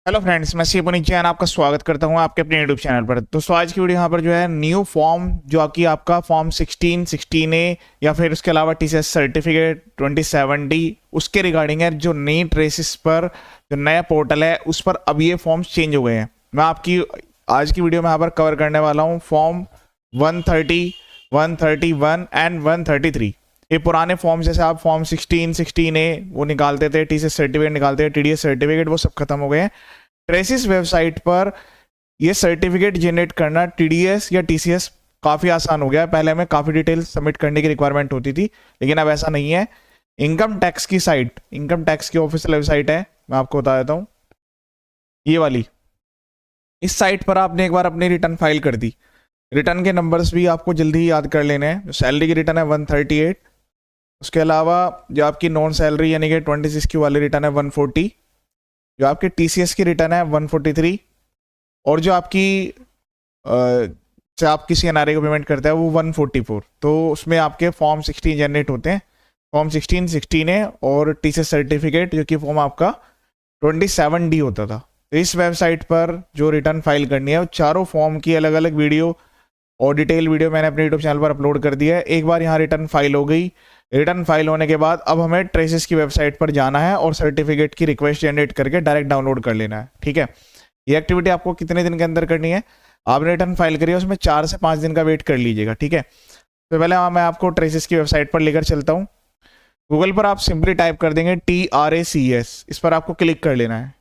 Hello friends, मैं सी पुनीत जैन आपका स्वागत करता हूं आपके अपने यूट्यूब चैनल पर। दोस्तों, आज की वीडियो यहाँ पर जो है न्यू फॉर्म जो आपका फॉर्म 16, 16A या फिर उसके अलावा टीसीएस सर्टिफिकेट 27D उसके रिगार्डिंग है। जो नई ट्रेसिस पर जो नया पोर्टल है उस पर अब ये फॉर्म्स चेंज हो गए हैं। मैं आपकी आज की वीडियो में यहाँ पर कवर करने वाला हूँ फॉर्म 130, 131 एंड 133। ये पुराने फॉर्म जैसे आप फॉर्म 16, 16A वो निकालते थे, टीसीएस सर्टिफिकेट निकालते थे, टीडीएस सर्टिफिकेट, वो सब खत्म हो गए हैं। ट्रेसिस वेबसाइट पर ये सर्टिफिकेट जनरेट करना टीडीएस या टीसीएस काफ़ी आसान हो गया है। पहले हमें काफ़ी डिटेल सबमिट करने की रिक्वायरमेंट होती थी, लेकिन अब ऐसा नहीं है। इनकम टैक्स की साइट, इनकम टैक्स की ऑफिशियल वेबसाइट है, मैं आपको बता देता हूँ, ये वाली। इस साइट पर आपने एक बार अपनी रिटर्न फाइल कर दी, रिटर्न के नंबर्स भी आपको जल्दी ही याद कर लेने हैं। जो सैलरी की रिटर्न है 138, उसके अलावा जो आपकी नॉन सैलरी यानी कि 26 की वाली रिटर्न है 140, जो आपके टीसीएस की रिटर्न है 143, और जो आपकी से आप किसी एनआरआई को पेमेंट करते हैं वो 144। तो उसमें आपके फॉर्म 16 जनरेट होते हैं, फॉर्म 16, 16A और टीसीएस सर्टिफिकेट, जो कि फॉर्म आपका 27D होता था। तो इस वेबसाइट पर जो रिटर्न फाइल करनी है, वो चारों फॉर्म की अलग अलग वीडियो और डिटेल वीडियो मैंने अपने यूट्यूब चैनल पर अपलोड कर दिया है। एक बार यहाँ रिटर्न फाइल हो गई, रिटर्न फाइल होने के बाद अब हमें ट्रेसिस की वेबसाइट पर जाना है और सर्टिफिकेट की रिक्वेस्ट जनरेट करके डायरेक्ट डाउनलोड कर लेना है। ठीक है, ये एक्टिविटी आपको कितने दिन के अंदर करनी है? आपने रिटर्न फाइल करी है, उसमें 4 से 5 दिन का वेट कर लीजिएगा। ठीक है, तो पहले मैं आपको ट्रेसिस की वेबसाइट पर लेकर चलता हूँ। गूगल पर आप सिंपली टाइप कर देंगे TRACS, इस पर आपको क्लिक कर लेना है।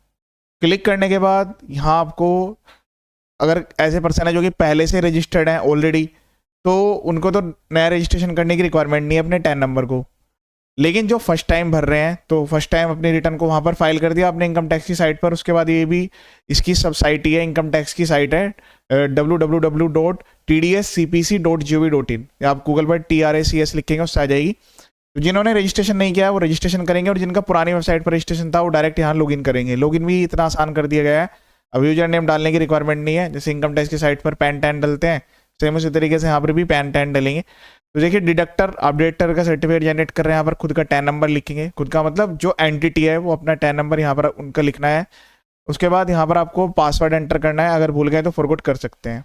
क्लिक करने के बाद यहाँ आपको, अगर ऐसे पर्सन है जो कि पहले से रजिस्टर्ड है ऑलरेडी, तो उनको तो नया रजिस्ट्रेशन करने की रिक्वायरमेंट नहीं है अपने 10 नंबर को। लेकिन जो फर्स्ट टाइम भर रहे हैं, तो फर्स्ट टाइम अपनी रिटर्न को वहाँ पर फाइल कर दिया आपने इनकम टैक्स की साइट पर। उसके बाद ये भी इसकी सब साइट ही है, इनकम टैक्स की साइट है www.tdscpc.gov.in। आप गूगल पर TRACS लिखेंगे उससे आ जाएगी। तो जिन्होंने रजिस्ट्रेशन नहीं किया है वो रजिस्ट्रेशन करेंगे, और जिनका पुरानी वेबसाइट पर रजिस्ट्रेशन था वो डायरेक्ट यहाँ लॉगिन करेंगे। लॉगिन भी इतना आसान कर दिया गया है, अब यूजर नेम डालने की रिक्वायरमेंट नहीं है। जैसे इनकम टैक्स की साइट पर पैन टैन डलते हैं, सेम उसी तरीके से यहाँ पर भी पैन टैन डलेंगे। तो देखिए, डिडक्टर अपडेटर का सर्टिफिकेट जनरेट कर रहे हैं, यहाँ पर खुद का टैन नंबर लिखेंगे। खुद का मतलब जो एंटिटी है वो अपना टैन नंबर यहाँ पर उनका लिखना है। उसके बाद यहाँ पर आपको पासवर्ड एंटर करना है, अगर भूल गए तो फॉरगॉट कर सकते हैं।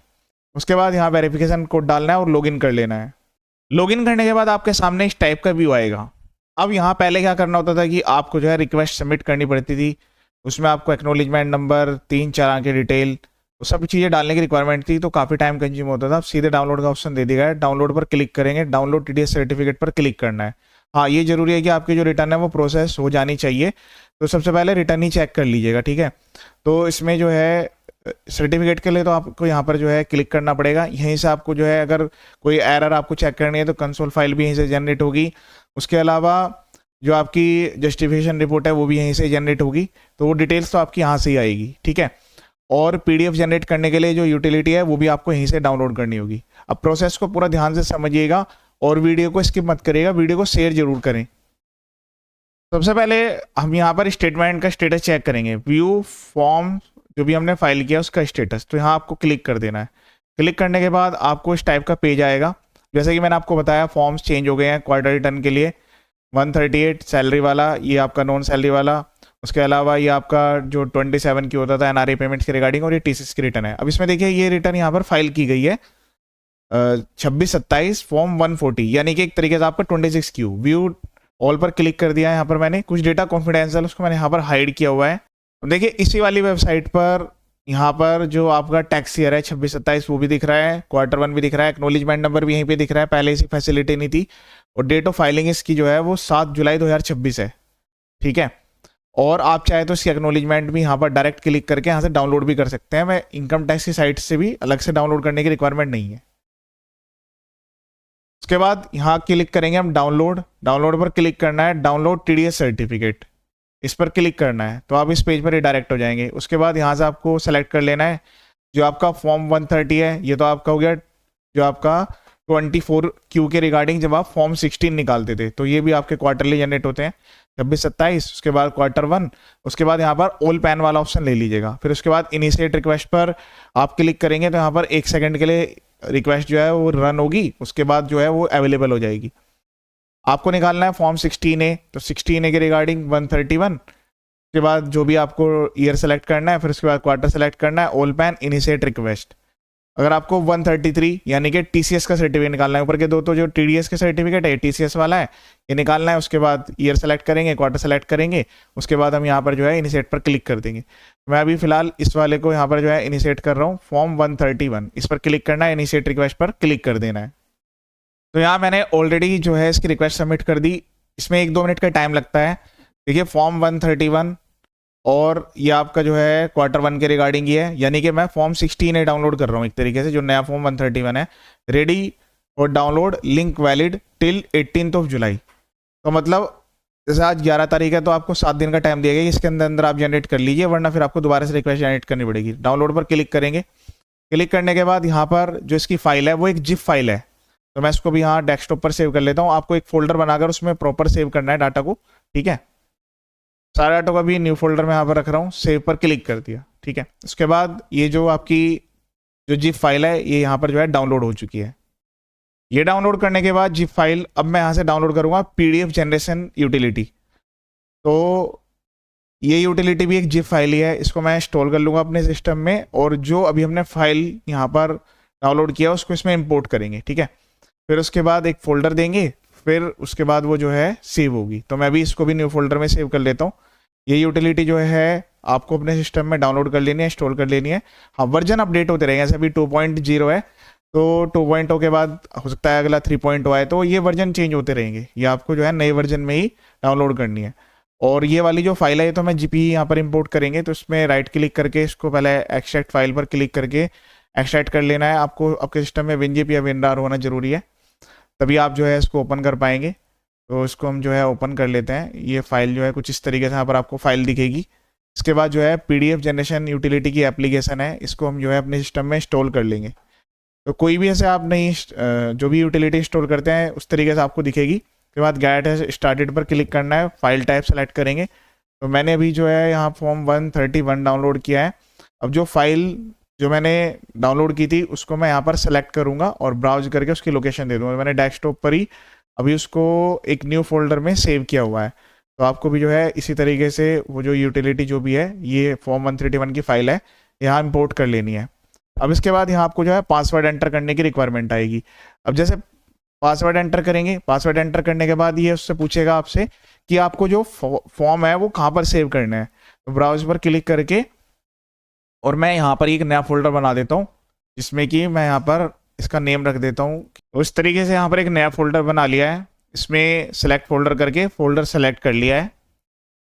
उसके बाद यहाँ वेरिफिकेशन कोड डालना है और लॉगिन कर लेना है। लॉगिन करने के बाद आपके सामने इस टाइप का व्यू आएगा। अब यहाँ पहले क्या करना होता था कि आपको जो है रिक्वेस्ट सबमिट करनी पड़ती थी, उसमें आपको एक्नोलेजमेंट नंबर, 3-4 अंक की डिटेल, वो सब चीज़ें डालने की रिक्वायरमेंट थी, तो काफ़ी टाइम कंज्यूम होता था। अब सीधे डाउनलोड का ऑप्शन दे दिया है, डाउनलोड पर क्लिक करेंगे, डाउनलोड टीडीएस सर्टिफिकेट पर क्लिक करना है। हाँ, ये जरूरी है कि आपकी जो रिटर्न है वो प्रोसेस हो जानी चाहिए, तो सबसे पहले रिटर्न ही चेक कर लीजिएगा। ठीक है, तो इसमें जो है सर्टिफिकेट के लिए तो आपको यहाँ पर जो है क्लिक करना पड़ेगा। यहीं से आपको जो है अगर कोई एरर आपको चेक करनी है तो कंसोल फाइल भी यहीं से जनरेट होगी। उसके अलावा जो आपकी जस्टिफिकेशन रिपोर्ट है वो भी यहीं से जनरेट होगी, तो वो डिटेल्स तो आपकी यहाँ से ही आएगी। ठीक है, और पीडीएफ जनरेट करने के लिए जो यूटिलिटी है वो भी आपको यहीं से डाउनलोड करनी होगी। अब प्रोसेस को पूरा ध्यान से समझिएगा और वीडियो को स्किप मत करिएगा, वीडियो को शेयर जरूर करें। सबसे पहले हम यहाँ पर स्टेटमेंट का स्टेटस चेक करेंगे, व्यू फॉर्म जो भी हमने फाइल किया उसका स्टेटस। तो यहाँ आपको क्लिक कर देना है। क्लिक करने के बाद आपको इस टाइप का पेज आएगा। जैसे कि मैंने आपको बताया, फॉर्म्स चेंज हो गए हैं क्वार्टर रिटर्न के लिए। 138 सैलरी वाला, ये आपका नॉन सैलरी वाला। उसके अलावा ये आपका जो 27 की होता था एनआरआई पेमेंट्स के रिगार्डिंग, और ये टीसीएस की रिटर्न है। अब इसमें देखिए, ये रिटर्न यहाँ पर फाइल की गई है 26-27 फॉर्म 140, यानी कि एक तरीके से आपका 26Q। व्यू ऑल पर क्लिक कर दिया है। यहाँ पर मैंने कुछ डेटा कॉन्फिडेंशियल उसको मैंने यहाँ पर हाइड किया हुआ है। देखिए, इसी वाली वेबसाइट पर यहाँ पर जो आपका टैक्स ईयर है 26-27 वो भी दिख रहा है, क्वार्टर 1 भी दिख रहा है, एक्नोलेजमेंट नंबर भी यहीं पे दिख रहा है, पहले इसी फैसिलिटी नहीं थी। और डेट ऑफ फाइलिंग इसकी जो है वो 7 जुलाई 2026 है। ठीक है, और आप चाहे तो इसकी एक्नोलेजमेंट भी यहाँ पर डायरेक्ट क्लिक करके यहाँ से डाउनलोड भी कर सकते हैं। मैं इनकम टैक्स की साइट से भी अलग से डाउनलोड करने की रिक्वायरमेंट नहीं है। उसके बाद यहाँ क्लिक करेंगे हम डाउनलोड, डाउनलोड पर क्लिक करना है, डाउनलोड टीडीएस सर्टिफिकेट, इस पर क्लिक करना है, तो आप इस पेज पर रिडायरेक्ट हो जाएंगे। उसके बाद यहाँ से आपको सेलेक्ट कर लेना है जो आपका फॉर्म 130 है, ये तो आपका हो गया जो आपका 24Q के रिगार्डिंग जब आप फॉर्म 16 निकालते थे, तो ये भी आपके क्वार्टरली जनरेट होते हैं 26-27। उसके बाद क्वार्टर 1, उसके बाद यहाँ पर ऑल पैन वाला ऑप्शन ले लीजिएगा। फिर उसके बाद इनिशिएट रिक्वेस्ट पर आप क्लिक करेंगे तो यहाँ पर 1 सेकंड के लिए रिक्वेस्ट जो है वो रन होगी, उसके बाद जो है वो अवेलेबल हो जाएगी। आपको निकालना है फॉर्म 16A, तो 16A के रिगार्डिंग 131, उसके बाद जो भी आपको ईयर सेलेक्ट करना है, फिर उसके बाद क्वार्टर सेलेक्ट करना है, ऑल पैन इनिशिएट रिक्वेस्ट। अगर आपको 133 यानी कि टीसीएस का सर्टिफिकेट निकालना है, ऊपर के दो तो जो टीडीएस के सर्टिफिकेट है टीसीएस वाला है ये निकालना है, उसके बाद ईयर सेलेक्ट करेंगे, क्वार्टर सेलेक्ट करेंगे, उसके बाद हम यहाँ पर जो है इनिशिएट पर क्लिक कर देंगे। मैं अभी फिलहाल इस वाले को यहाँ पर जो है इनिशिएट कर रहा हूँ, फॉर्म 131, इस पर क्लिक करना है, इनिशिएट रिक्वेस्ट पर क्लिक कर देना है। तो यहाँ मैंने ऑलरेडी जो है इसकी रिक्वेस्ट सबमिट कर दी। इसमें 1-2 मिनट का टाइम लगता है। देखिए फॉर्म 131 और ये आपका जो है क्वार्टर 1 के रिगार्डिंग ये है, यानी कि मैं फॉर्म 16A डाउनलोड कर रहा हूँ एक तरीके से, जो नया फॉर्म 131 है। रेडी और डाउनलोड, लिंक वैलिड टिल 18 जुलाई। तो मतलब जैसे आज 11 तारीख है तो आपको 7 दिन का टाइम दिया गया, इसके अंदर अंदर आप जनरेट कर लीजिए, वरना फिर आपको दोबारा से रिक्वेस्ट जनरेट करनी पड़ेगी। डाउनलोड पर क्लिक करेंगे। क्लिक करने के बाद यहाँ पर जो इसकी फाइल है वो एक जिप फाइल है, तो मैं इसको भी यहाँ डेस्कटॉप पर सेव कर लेता हूँ। आपको एक फोल्डर बनाकर उसमें प्रॉपर सेव करना है डाटा को, ठीक है। सारे डाटा को भी न्यू फोल्डर में यहाँ पर रख रहा हूँ, सेव पर क्लिक कर दिया, ठीक है। उसके बाद ये जो आपकी जो जिप फाइल है ये यहाँ पर जो है डाउनलोड हो चुकी है। ये डाउनलोड करने के बाद जिप फाइल अब मैं यहाँ से डाउनलोड करूँगा पीडीएफ जनरेशन यूटिलिटी। तो ये यूटिलिटी भी एक जिप फाइल ही है, इसको मैं इंस्टॉल कर लूँगा अपने सिस्टम में, और जो अभी हमने फाइल यहाँ पर डाउनलोड किया उसको इसमें इंपोर्ट करेंगे, ठीक है। फिर उसके बाद एक फोल्डर देंगे, फिर उसके बाद वो जो है सेव होगी। तो मैं भी इसको भी न्यू फोल्डर में सेव कर लेता हूँ। ये यूटिलिटी जो है आपको अपने सिस्टम में डाउनलोड कर लेनी है, इंस्टॉल कर लेनी है। हाँ, वर्जन अपडेट होते रहेंगे, जैसे अभी 2.0 है तो 2.0 के बाद हो सकता है अगला 3.0 आए, तो ये वर्जन चेंज होते रहेंगे। ये आपको जो है नए वर्जन में ही डाउनलोड करनी है। और ये वाली जो फाइल है तो मैं जीपी यहाँ पर इंपोर्ट करेंगे, तो इसमें राइट क्लिक करके इसको पहले एक्सट्रैक्ट फाइल पर क्लिक करके एक्सट्रैक्ट कर लेना है। आपको आपके सिस्टम में WinZip या WinRAR होना जरूरी है, तभी आप जो है इसको ओपन कर पाएंगे। तो इसको हम जो है ओपन कर लेते हैं। ये फाइल जो है कुछ इस तरीके से यहाँ पर आपको फाइल दिखेगी। इसके बाद जो है पीडीएफ जनरेशन यूटिलिटी की एप्लीकेशन है, इसको हम जो है अपने सिस्टम में इंस्टॉल कर लेंगे। तो कोई भी ऐसे आप नहीं जो भी यूटिलिटी इंस्टॉल करते हैं उस तरीके से आपको दिखेगी। उसके बाद गेट स्टार्टेड पर क्लिक करना है, फाइल टाइप सेलेक्ट करेंगे। तो मैंने अभी जो है यहाँ फॉर्म 131 डाउनलोड किया है। अब जो फाइल जो मैंने डाउनलोड की थी उसको मैं यहाँ पर सेलेक्ट करूँगा और ब्राउज करके उसकी लोकेशन दे दूँगा। मैंने डेस्कटॉप पर ही अभी उसको एक न्यू फोल्डर में सेव किया हुआ है। तो आपको भी जो है इसी तरीके से वो जो यूटिलिटी जो भी है ये फॉर्म 131 की फाइल है यहाँ इंपोर्ट कर लेनी है। अब इसके बाद यहाँ आपको जो है पासवर्ड एंटर करने की रिक्वायरमेंट आएगी। अब जैसे पासवर्ड एंटर करेंगे, पासवर्ड एंटर करने के बाद ये उससे पूछेगा आपसे कि आपको जो फॉर्म है वो कहाँ पर सेव करना है। तो ब्राउज पर क्लिक करके और मैं यहाँ पर एक नया फोल्डर बना देता हूँ, जिसमें कि मैं यहाँ पर इसका नेम रख देता हूँ। उस तरीके से यहाँ पर एक नया फोल्डर बना लिया है, इसमें सेलेक्ट फोल्डर करके फोल्डर सेलेक्ट कर लिया है।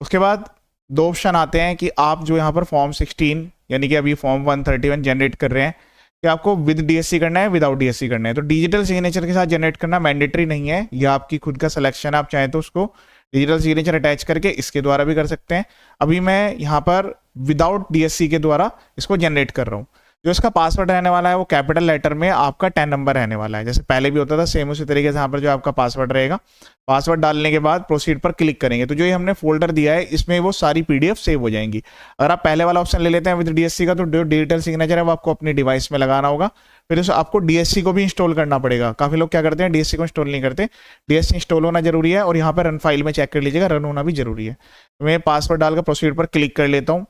उसके बाद 2 ऑप्शन आते हैं कि आप जो यहाँ पर फॉर्म 16 यानी कि अभी फॉर्म 131 जनरेट कर रहे हैं कि आपको विद डीएससी करना है, विदाउट डीएससी करना है। तो डिजिटल सिग्नेचर के साथ जनरेट करना मैंडेटरी नहीं है, यह आपकी खुद का सिलेक्शन है। आप चाहें तो उसको डिजिटल सिग्नेचर अटैच करके इसके द्वारा भी कर सकते हैं। अभी मैं यहाँ पर विदाउट डीएससी के द्वारा इसको जनरेट कर रहा हूँ। जो इसका पासवर्ड रहने वाला है वो कैपिटल लेटर में आपका 10 नंबर रहने वाला है, जैसे पहले भी होता था सेम उसी तरीके से यहाँ पर जो आपका पासवर्ड रहेगा। पासवर्ड डालने के बाद प्रोसीड पर क्लिक करेंगे तो जो ये हमने फोल्डर दिया है इसमें वो सारी पीडीएफ सेव हो जाएंगी। अगर आप पहले वाला ऑप्शन ले लेते हैं विद डीएससी का, तो जो डिजिटल सिग्नेचर है वो आपको अपनी डिवाइस में लगाना होगा। फिर उस आपको डीएससी को भी इंस्टॉल करना पड़ेगा। काफी लोग क्या करते हैं डीएससी को इंस्टॉल नहीं करते। डीएससी इंस्टॉल होना जरूरी है और यहाँ पर रन फाइल में चेक कर लीजिएगा, रन होना भी जरूरी है। मैं पासवर्ड डालकर प्रोसीड पर क्लिक कर लेता हूँ।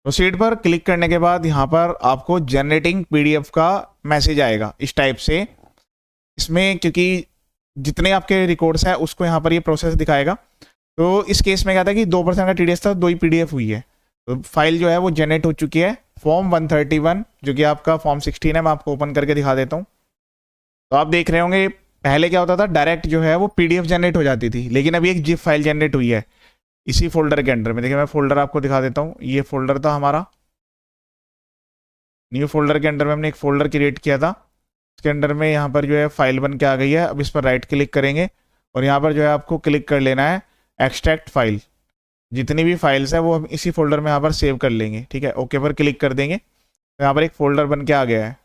प्रोसीड पर क्लिक करने के बाद यहाँ पर आपको जनरेटिंग पीडीएफ का मैसेज आएगा इस टाइप से। इसमें क्योंकि जितने आपके रिकॉर्ड्स हैं उसको यहाँ पर ये प्रोसेस दिखाएगा। तो इस केस में क्या था कि 2% का टीडीएस था, 2 ही पीडीएफ हुई है। तो फाइल जो है वो जनरेट हो चुकी है फॉर्म 131 जो कि आपका फॉर्म 16 है। मैं आपको ओपन करके दिखा देता हूँ। तो आप देख रहे होंगे पहले क्या होता था, डायरेक्ट जो है वो पीडीएफ जनरेट हो जाती थी, लेकिन अभी एक जिप फाइल जनरेट हुई है इसी फोल्डर के अंदर में। देखिए मैं फोल्डर आपको दिखा देता हूँ। ये फोल्डर था हमारा, न्यू फोल्डर के अंदर में हमने एक फोल्डर क्रिएट किया था। इसके अंदर में यहाँ पर जो है फाइल बन के आ गई है। अब इस पर राइट क्लिक करेंगे और यहाँ पर जो है आपको क्लिक कर लेना है एक्सट्रैक्ट फाइल। जितनी भी फाइल्स है वो हम इसी फोल्डर में यहाँ पर सेव कर लेंगे, ठीक है। ओके पर क्लिक कर देंगे तो यहाँ पर एक फोल्डर बन के आ गया है।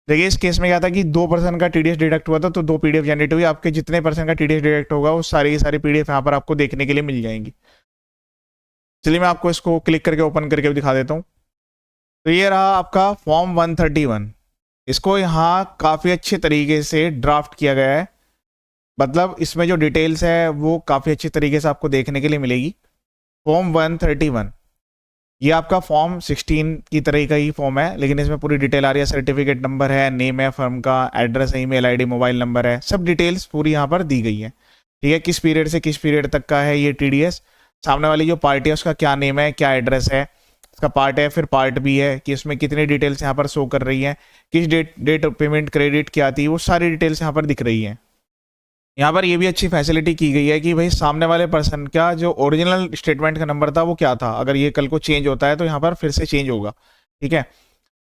देखिए इस केस में क्या था कि 2% का टीडीएस डिडक्ट हुआ था तो 2 पीडीएफ जनरेट हुई। आपके जितने % का टीडीएस डिडक्ट होगा वो सारी की सारी पीडीएफ यहाँ पर आपको देखने के लिए मिल जाएंगी। चलिए मैं आपको इसको क्लिक करके ओपन करके भी दिखा देता हूँ। तो ये रहा आपका फॉर्म 131। इसको यहाँ काफ़ी अच्छे तरीके से ड्राफ्ट किया गया है। मतलब इसमें जो डिटेल्स है वो काफ़ी अच्छी तरीके से आपको देखने के लिए मिलेगी। फॉर्म 131 ये आपका फॉर्म 16 की तरह का ही फॉर्म है, लेकिन इसमें पूरी डिटेल आ रही है। सर्टिफिकेट नंबर है, नेम है फर्म का, एड्रेस है, ईमेल आईडी, मोबाइल नंबर है, सब डिटेल्स पूरी यहाँ पर दी गई है। ठीक है, किस पीरियड से किस पीरियड तक का है ये टीडीएस, सामने वाली जो पार्टी है उसका क्या नेम है, क्या एड्रेस है, उसका पार्ट है, फिर पार्ट भी है कि उसमें कितनी डिटेल्स यहाँ पर शो कर रही है, किस डेट पेमेंट क्रेडिट क्या आती है, वो सारी डिटेल्स यहाँ पर दिख रही है। यहाँ पर ये भी अच्छी फैसिलिटी की गई है कि भाई सामने वाले पर्सन का जो ओरिजिनल स्टेटमेंट का नंबर था वो क्या था, अगर ये कल को चेंज होता है तो यहाँ पर फिर से चेंज होगा। ठीक है,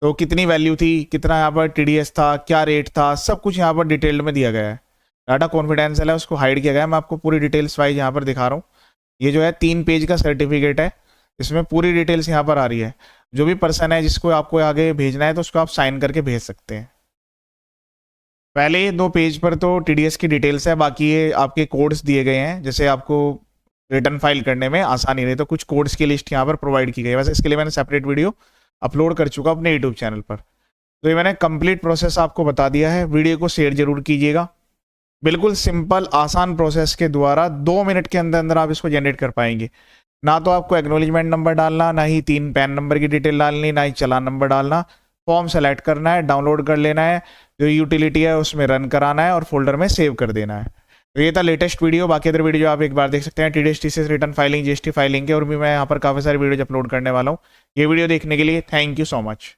तो कितनी वैल्यू थी, कितना यहाँ पर टीडीएस था, क्या रेट था, सब कुछ यहाँ पर डिटेल्ड में दिया गया है। डाटा कॉन्फिडेंशियल है, उसको हाइड किया गया है। मैं आपको पूरी डिटेल्स वाइज यहाँ पर दिखा रहा हूँ। ये जो है 3 पेज का सर्टिफिकेट है, इसमें पूरी डिटेल्स यहाँ पर आ रही है। जो भी पर्सन है जिसको आपको आगे भेजना है तो उसको आप साइन करके भेज सकते हैं। पहले 2 पेज पर तो टीडीएस की डिटेल्स है, बाकी ये आपके कोड्स दिए गए हैं, जैसे आपको रिटर्न फाइल करने में आसानी रहे तो कुछ कोड्स की लिस्ट यहाँ पर प्रोवाइड की गई है। वैसे इसके लिए मैंने सेपरेट वीडियो अपलोड कर चुका अपने यूट्यूब चैनल पर। तो ये मैंने कंप्लीट प्रोसेस आपको बता दिया है। वीडियो को शेयर जरूर कीजिएगा। बिल्कुल सिंपल आसान प्रोसेस के द्वारा 2 मिनट के अंदर अंदर आप इसको जनरेट कर पाएंगे। ना तो आपको एक्नॉलेजमेंट नंबर डालना, ना ही 3 पैन नंबर की डिटेल डालनी, ना ही चालान नंबर डालना। फॉर्म सेलेक्ट करना है, डाउनलोड कर लेना है, जो यूटिलिटी है उसमें रन कराना है और फोल्डर में सेव कर देना है। तो ये था लेटेस्ट वीडियो। बाकी अदर वीडियो आप एक बार देख सकते हैं, TDS TCS return filing, GST filing के, और भी मैं यहाँ पर काफ़ी सारे वीडियो अपलोड करने वाला हूँ। ये वीडियो देखने के लिए थैंक यू सो मच।